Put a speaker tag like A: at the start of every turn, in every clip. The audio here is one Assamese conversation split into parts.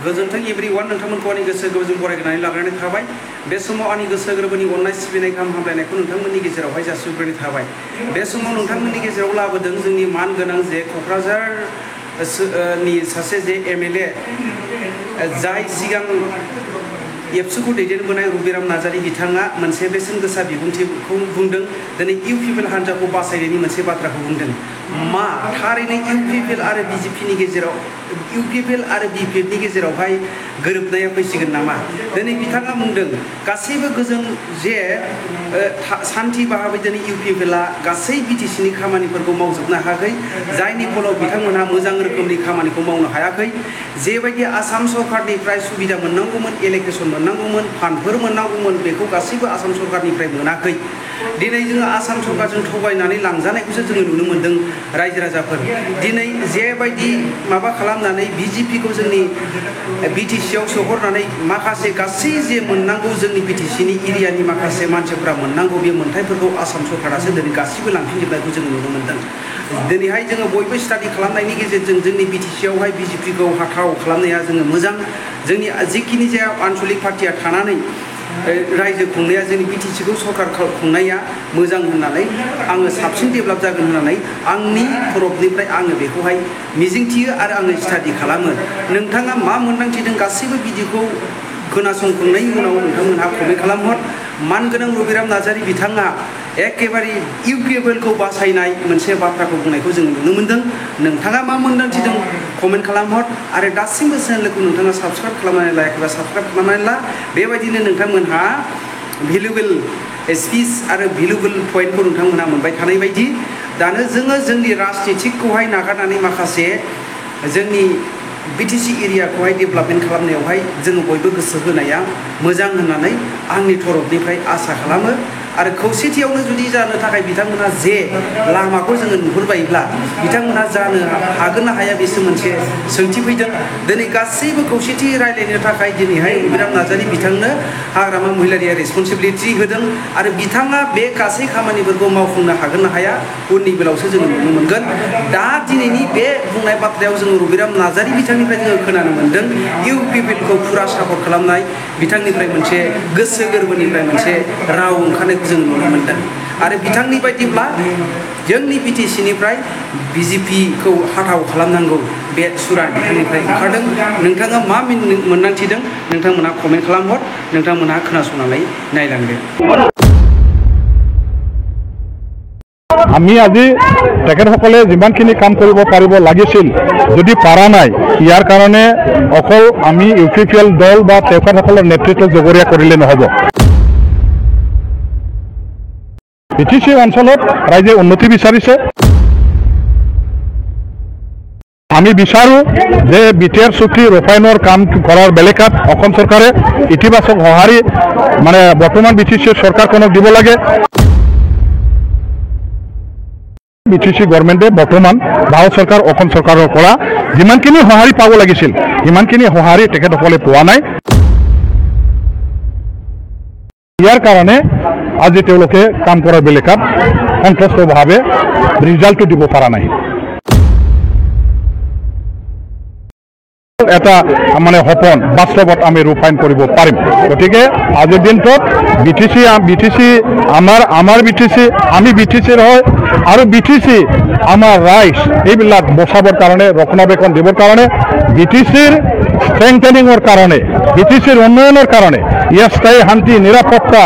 A: गोजोन्थों एभ्रिवान नोंथांमोनखौ आंनि गोसो गोरबोजों बरायनानै लाग्रोनाय थाबाय बे समाव आंनि गोसो गोरबोनि अननाय सिबिनाय गाहाम हामलायनायखौ नोंथांमोननि गेजेरावहाय जासिहरग्रोनाय थाबाय बे समाव नोंथांमोननि गेजेराव लाबोदों जोंनि मान गोनां जे क'क्राझार नि सासे जे एमएलए जाय सिगां एबसुखौ दैदेनबोनाय रबिराम नार्जारी बिथाङा मोनसे बेसेन गोसा बिबुंथिखौ बुंदों दिनै इउपिपिएल हान्जाखौ बासायनायनि मोनसे बाथ्राखौ बुंदों मा थारैनो इउपिपिएल आरो बिजेपिनि गेजेराव इउपिपिएल आरो बिपिएफनि गेजेरावहाय गोरोबनाया फैसिगोन नामा दिनै बिथाङा बुंदों गासैबो गोजोन जे सान्थि भाबै दिनै इउपिपिएलआ गासै बिटिसिनि खामानिफोरखौ मावजोबनो हायाखै जायनि फलाव बिथांमोनहा मोजां रोखोमनि खामानिखौ मावनो हायाखै जेबायदि आसाम सरकारनिफ्राय सुबिदा मोननांगौमोन एलोकेसन मोननांगौमोन फान्डफोर मोननांगौमोन बेखौ गासैबो आसाम सरकारनिफ्राय मोनाखै दिनै जोङो आसाम सरकारजों थगायनानै लांजानायखौसो जोङो नुनो मोन्दों रायजो राजाफोर दिनै जेबायदि माबा खालामनानै बिजेपिखौ जोंनि बिटिसिआव सोहरनानै माखासे गासै जे मोननांगौ जोंनि बिटिसिनि एरियानि माखासे मानसिफ्रा मोननांगौ बे मोन्थायफोरखौ आसाम सरकारासो दिनै गासिबो लांफिनजोबनायखौ जोङो नुनो मोन्दों दिनैहाय जोङो बयबो स्टाडि खालामनायनि गेजेरजों जोंनि बिटिसिआवहाय बिजेपिखौ हाथाव खालामनाया जोङो मोजां जोंनि जिखिनि जाया आनसलिक पार्टिया थानानै रायजो खुंनाया जोंनि बिटिसिखौ सरकार खुंनाया मोजां होननानै आङो साबसिन डेभेलप जागोन होननानै आंनि तरफनिफ्राय आङो बेखौहाय मिजिंथियो आरो आङो स्टाडि खालामो नोंथाङा मा मोन्दांथिदों गासैबो बिदिखौ खोनासंखांनायनि उनाव नोंथांमोनहा कमेन्ट खालामहर मानगोनां रबिराम नार्जारी बिथाङा एखेबारे इउपिपिएलखौ बासायनाय मोनसे बाथ्राखौ बुंनायखौ जों नुनो मोन्दों नोंथाङा मा मोन्दांथिदों कमेन्ट खालामहर आरो दासिमबो चेनेलखौ नोंथाङा साबस्क्राइब खालामनानै लायाखैबा साबस्क्राइब खालामनानै ला बेबायदिनो नोंथांमोनहा भेलुएबल स्पिच आरो भेलुएबल पइन्टखौ नोंथांमोनहा मोनबाय थानाय बायदि दानो जोङो जोंनि राजनितिकखौहाय नागारनानै माखासे जोंनि बिटिसि एरियाखौहाय डेभेलपमेन्ट खालामनायावहाय जोङो बयबो गोसो होनाया मोजां होननानै आंनि तरफनिफ्राय आसा खालामो आरो खौसेथियावनो जुदि जानो थाखाय बिथांमोना जे लामाखौ जोङो नुहुरबायब्ला बिथांमोना जानो हागोन ना हाया बेसो मोनसे सोंथि फैदों दिनै गासैबो खौसेथि रायलायनो थाखाय दिनैहाय रबिराम नार्जारी बिथांनो हाग्रामा महिलारिया रेसपन्सिबिलिटि होदों आरो बिथाङा बे गासै खामानिफोरखौ मावफुंनो हागोन ना हाया उननि बेलायावसो जोङो नुनो मोनगोन दा दिनैनि बे बुंनाय बाथ्रायाव जोङो रबिराम नार्जारी बिथांनिफ्राय जोङो खोनानो मोन्दों इउपिपिएलखौ फुरा सापर्ट खालामनाय बिथांनिफ्राय मोनसे गोसो गोरबोनिफ्राय मोनसे राव ओंखारनाय जों नुनो मोन्दों आरो बिथांनि बायदिब्ला जोंनि बिटिसिनिफ्राय बिजेपिखौ हाथाव खालामनांगौ बे सुरा बिथांनिफ्राय ओंखारदों नोंथाङा मा मोन्दांथिदों नोंथांमोनहा कमेन्ट खालामहर नोंथांमोनहा खोनासंनानै नायलांदो
B: আমি আজি তেখেতসকলে যিমানখিনি কাম কৰিব পাৰিব লাগিছিল যদি পাৰা নাই ইয়াৰ কাৰণে অকল আমি ইউপিপিএল দল বা তেখেতসকলৰ নেতৃত্ব জগৰীয়া কৰিলে নহ'ব বিটিচি অঞ্চলত ৰাইজে উন্নতি বিচাৰিছে আমি বিচাৰোঁ যে বিটিআৰ চুক্তি ৰূপায়ণৰ কাম কৰাৰ বেলেকাত অসম চৰকাৰে ইতিবাচক সঁহাৰি মানে বৰ্তমান বিটিচি চৰকাৰখনক দিব লাগে বিটিচি গভৰ্ণমেণ্টে বৰ্তমান ভাৰত চৰকাৰ অসম চৰকাৰৰ পৰা যিমানখিনি সঁহাৰি পাব লাগিছিল সিমানখিনি সঁহাৰি তেখেতসকলে পোৱা নাই ইয়াৰ কাৰণে আজি তেওঁলোকে কাম কৰাৰ বেলেকাত সন্তুষ্টভাৱে ৰিজাল্টটো দিব পৰা নাই এটা মানে সপোন বাস্তৱত আমি ৰূপায়ণ কৰিব পাৰিম গতিকে আজিৰ দিনটোত বিটিচি আমাৰ বিটিচি আমি বিটিচিৰ হয় আৰু বিটিচি আমাৰ ৰাইজ এইবিলাক বচাবৰ কাৰণে ৰক্ষণাবেক্ষণ দিবৰ কাৰণে বিটিচিৰ ষ্ট্ৰেংথেনিঙৰ কাৰণে বিটিচিৰ উন্নয়নৰ কাৰণে ইয়াৰ স্থায়ী শান্তি নিৰাপত্তা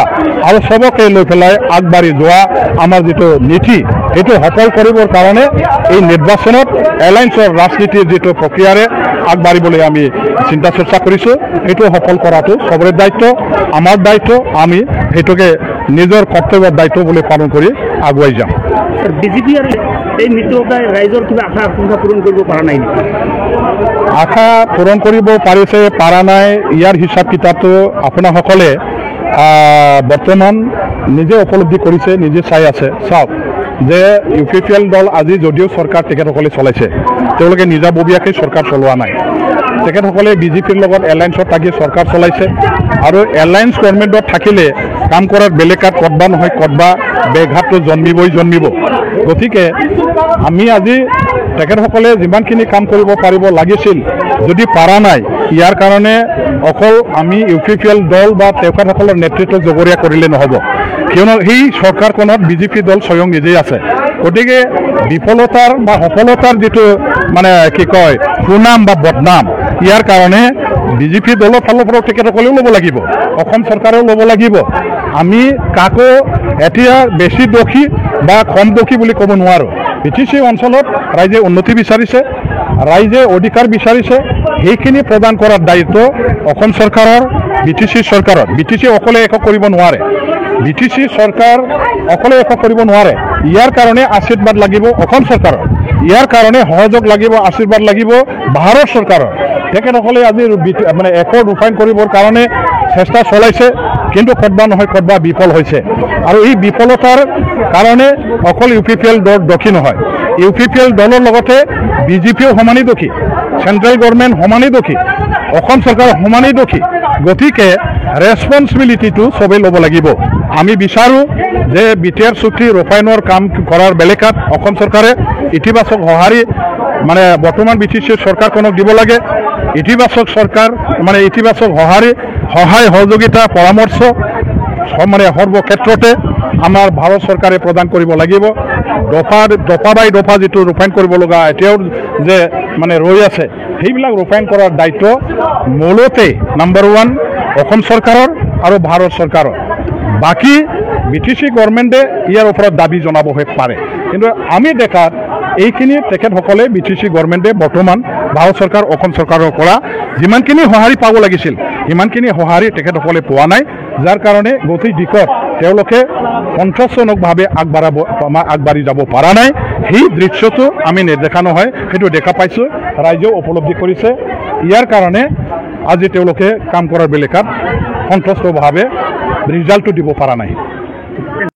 B: আৰু সবকে লৈ পেলাই আগবাঢ়ি যোৱা আমাৰ যিটো নীতি এইটো সফল কৰিবৰ কাৰণে এই নিৰ্বাচনত এলায়েন্সৰ ৰাজনীতিৰ যিটো প্ৰক্ৰিয়াৰে আগবাঢ়িবলৈ আমি চিন্তা চৰ্চা কৰিছোঁ এইটো সফল কৰাটো সবৰে দায়িত্ব আমাৰ দায়িত্ব আমি সেইটোকে নিজৰ কৰ্তব্যৰ দায়িত্ব বুলি পালন কৰি আগুৱাই যাম
A: বিজেপি আৰু এই মিত্ৰতাই ৰাইজৰ কিবা আশা আকাংক্ষা পূৰণ কৰিব পৰা নাই নেকি
B: আশা পূৰণ কৰিব পাৰিছে পৰা নাই ইয়াৰ হিচাপ কিতাপটো আপোনাসকলে বৰ্তমান নিজে উপলব্ধি কৰিছে নিজে চাই আছে চাওক যে ইউপিপিএল দল আজি যদিও চৰকাৰ তেখেতসকলে চলাইছে তেওঁলোকে নিজাববীয়াকৈ চৰকাৰ চলোৱা নাই তেখেতসকলে বিজেপিৰ লগত এলায়েন্সত থাকি চৰকাৰ চলাইছে আৰু এলায়েন্স গভৰ্ণমেণ্টত থাকিলে কাম কৰাৰ বেলেকাত কতবা নহয় কতবা বেঘাটটো জন্মিব গতিকে আমি আজি তেখেতসকলে যিমানখিনি কাম কৰিব পাৰিব লাগিছিল যদি পাৰা নাই ইয়াৰ কাৰণে অকল আমি UPPL দল বা তেখেতসকলৰ নেতৃত্ব জগৰীয়া কৰিলে নহ'ব, কিয়নো সেই চৰকাৰখনত BJP দল স্বয়ং নিজেই আছে। গতিকে বিফলতাৰ বা সফলতাৰ যিটো মানে কি কয় সুনাম বা বদনাম, ইয়াৰ কাৰণে BJP দলৰ ফালৰ পৰা তেখেতসকলেও ল'ব লাগিব, অসম চৰকাৰেও ল'ব লাগিব। আমি কাকো এতিয়া বেছি দোষী বা কম দোষী বুলি ক'ব নোৱাৰোঁ। BTC অঞ্চলত ৰাইজে উন্নতি বিচাৰিছে, ৰাইজে অধিকাৰ বিচাৰিছে, সেইখিনি প্ৰদান কৰাৰ দায়িত্ব অসম চৰকাৰৰ, BTC চৰকাৰৰ। BTC অকলে একো কৰিব নোৱাৰে, BTC চৰকাৰ অকলে একো কৰিব নোৱাৰে। ইয়াৰ কাৰণে আশীৰ্বাদ লাগিব অসম চৰকাৰৰ, ইয়াৰ কাৰণে সহযোগ লাগিব, আশীৰ্বাদ লাগিব ভাৰত চৰকাৰৰ। তেখেতসকলে আজি মানে একো ৰূপায়ণ কৰিবৰ কাৰণে চেষ্টা চলাইছে, কিন্তু ক'তবা নহয় ক'তবা বিফল হৈছে। আৰু এই বিফলতাৰ কাৰণে অকল UPPL দল দোষী নহয়, UPPL দলৰ লগতে BJPও সমানেই দোষী, চেণ্ট্ৰেল গভৰ্ণমেণ্ট সমানেই দোষী, অসম চৰকাৰ সমানেই দোষী। গতিকে ৰেছপন্সিবিলিটিটো চবেই ল'ব লাগিব। আমি বিচাৰোঁ যে BTR চুক্তি ৰূপায়ণৰ কাম কৰাৰ বেলেকাত অসম চৰকাৰে ইতিবাচক সঁহাৰি মানে বৰ্তমান BTC চৰকাৰখনক দিব লাগে। ইতিবাচক চৰকাৰ মানে ইতিবাচক সঁহাৰি, সহায় সহযোগিতা, পৰামৰ্শ মানে সৰ্বক্ষেত্ৰতে আমাৰ ভাৰত চৰকাৰে প্ৰদান কৰিব লাগিব। দফা বাই দফা যিটো ৰূপায়ণ কৰিব লগা এতিয়াও যে মানে ৰৈ আছে, সেইবিলাক ৰূপায়ণ কৰাৰ দায়িত্ব মূলতে নাম্বাৰ 1 অসম চৰকাৰৰ আৰু ভাৰত চৰকাৰৰ। বাকী BTC গভৰ্ণমেণ্টে ইয়াৰ ওপৰত দাবী জনাবহে পাৰে, কিন্তু আমি দেখাত এইখিনি তেখেতসকলে BTC গভৰ্ণমেণ্টে বৰ্তমান ভাৰত চৰকাৰ অসম চৰকাৰৰ পৰা যিমানখিনি সঁহাৰি পাব লাগিছিল সিমানখিনি সঁহাৰি তেখেতসকলে পোৱা নাই, যাৰ কাৰণে গোটেই দিশত তেওঁলোকে সন্তোষজনকভাৱে আগবাঢ়ি যাব পৰা নাই। সেই দৃশ্যটো আমি নেদেখা নহয়, সেইটো দেখা পাইছোঁ, ৰাইজেও উপলব্ধি কৰিছে। ইয়াৰ কাৰণে আজি তেওঁলোকে কাম কৰাৰ বেলেকাত সন্তুষ্টভাৱে ৰিজাল্টটো দিব পৰা নাই।